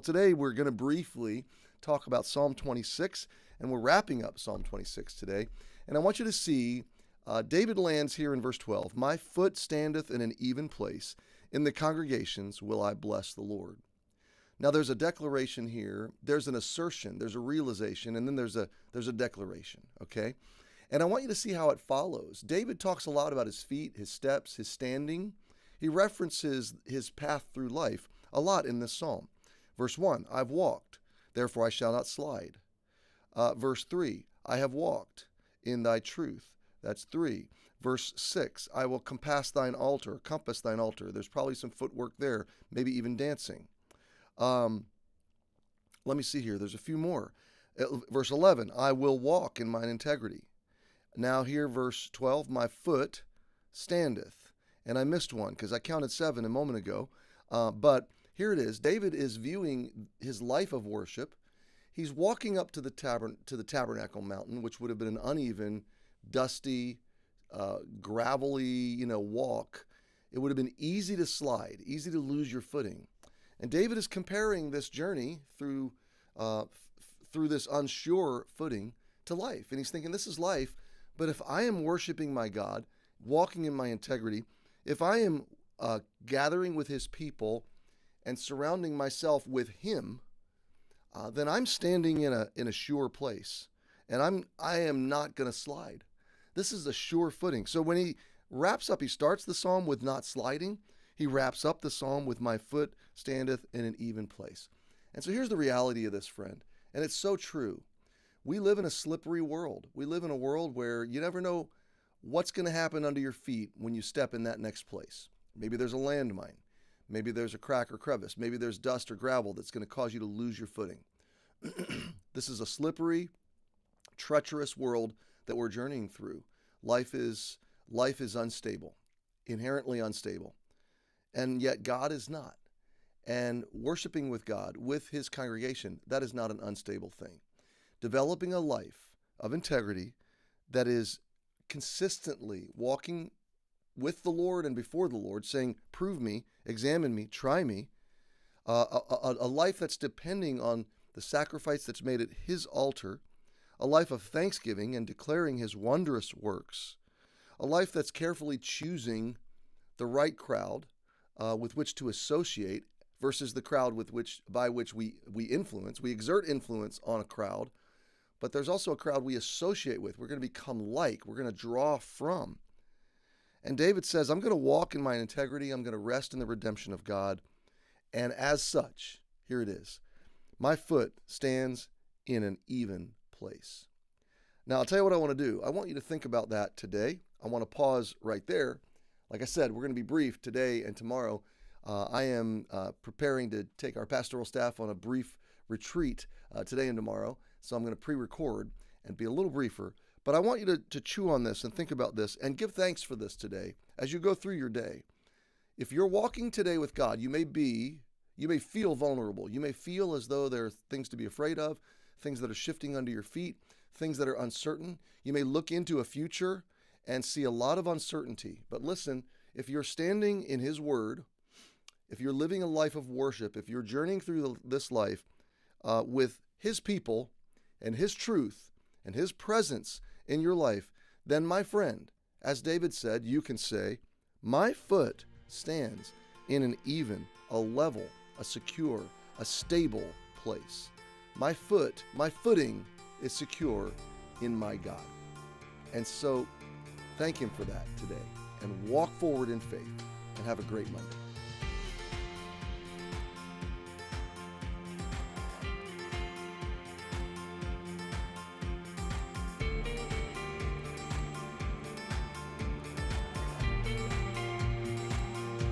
Today we're going to briefly talk about Psalm 26, and we're wrapping up Psalm 26 today. And I want you to see David lands here in verse 12. My foot standeth in an even place. In the congregations will I bless the Lord. Now there's a declaration here. There's an assertion. There's a realization. And then there's a declaration, okay? And I want you to see how it follows. David talks a lot about his feet, his steps, his standing. He references his path through life a lot in this psalm. Verse 1, I've walked, therefore I shall not slide. Verse 3, I have walked in thy truth. That's 3. Verse 6, I will compass thine altar. There's probably some footwork there, maybe even dancing. Let me see here. There's a few more. Verse 11, I will walk in mine integrity. Now here, verse 12, my foot standeth. And I missed one because I counted 7 a moment ago. But here it is. David is viewing his life of worship. He's walking up to the tabernacle mountain, which would have been an uneven, dusty, gravelly, walk. It would have been easy to slide, easy to lose your footing. And David is comparing this journey through this unsure footing to life. And he's thinking, this is life, but if I am worshiping my God, walking in my integrity, if I am gathering with his people and surrounding myself with him, then I'm standing in a sure place, and I am not going to slide. This is a sure footing. So when he wraps up, he starts the psalm with not sliding. He wraps up the psalm with my foot standeth in an even place. And so here's the reality of this, friend, and it's so true. We live in a slippery world. We live in a world where you never know what's going to happen under your feet when you step in that next place. Maybe there's a landmine. Maybe there's a crack or crevice. Maybe there's dust or gravel that's going to cause you to lose your footing. This is a slippery, treacherous world that we're journeying through. Life is unstable, inherently unstable. And yet God is not. And worshiping with God, with his congregation, that is not an unstable thing. Developing a life of integrity that is consistently walking with the Lord and before the Lord, saying, prove me, examine me, try me, a life that's depending on the sacrifice that's made at his altar, a life of thanksgiving and declaring his wondrous works, a life that's carefully choosing the right crowd with which to associate versus the crowd by which we influence. We exert influence on a crowd, but there's also a crowd we associate with. We're going to become like. We're going to draw from. And David says, I'm going to walk in my integrity. I'm going to rest in the redemption of God. And as such, here it is. My foot stands in an even place. Now, I'll tell you what I want to do. I want you to think about that today. I want to pause right there. Like I said, we're going to be brief today and tomorrow. I am preparing to take our pastoral staff on a brief retreat today and tomorrow. So I'm going to pre-record and be a little briefer. But I want you to chew on this and think about this and give thanks for this today as you go through your day. If you're walking today with God, you may feel vulnerable. You may feel as though there are things to be afraid of, things that are shifting under your feet, things that are uncertain. You may look into a future and see a lot of uncertainty. But listen, if you're standing in his word, if you're living a life of worship, if you're journeying through this life with his people and his truth and his presence in your life, then my friend, as David said, you can say, my foot stands in an even, a level, a secure, a stable place. My footing is secure in my God. And so thank him for that today and walk forward in faith and have a great Monday.